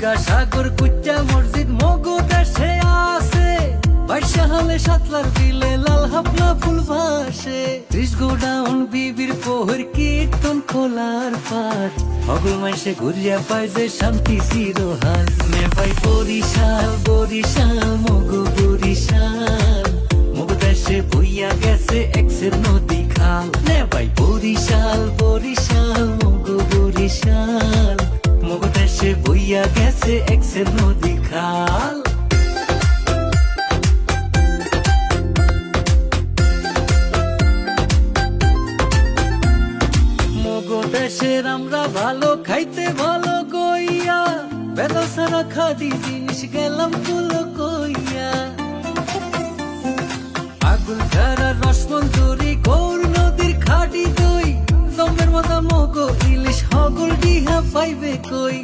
সাগর কুচ্চা মসজিদ মগো দেশে আছে, বাইশা হলে সাতলার বিলে লাল হাবলা ফুল ভাসে, 30 গোডাউন বিবির পোহর কীর্তন খোলার পাট, হগল মাইসে ঘুরিয়া পায় যে শান্তি চিরহাল। মে পাই বরিশাল বরিশাল মগো বরিশাল, মগো দেশে বইয়া গেছে এক্সের নদী খাল। নে ভাই বরিশাল বরিশাল মগো বরিশাল, মগো দেশে বইয়া গেছে এক্সের নদী খাল। মগো দেশের আমরা ভালো, খাইতে ভালো গইয়া, বেদা সারা খাদি জিনিস গেলাম তুলো কইয়া। আগুন ধারা রসমঞ্জুরি গৌর নদীর খাটি দই, জমের মতো মগো ইলিশ হগল ডিহা পাইবে কই।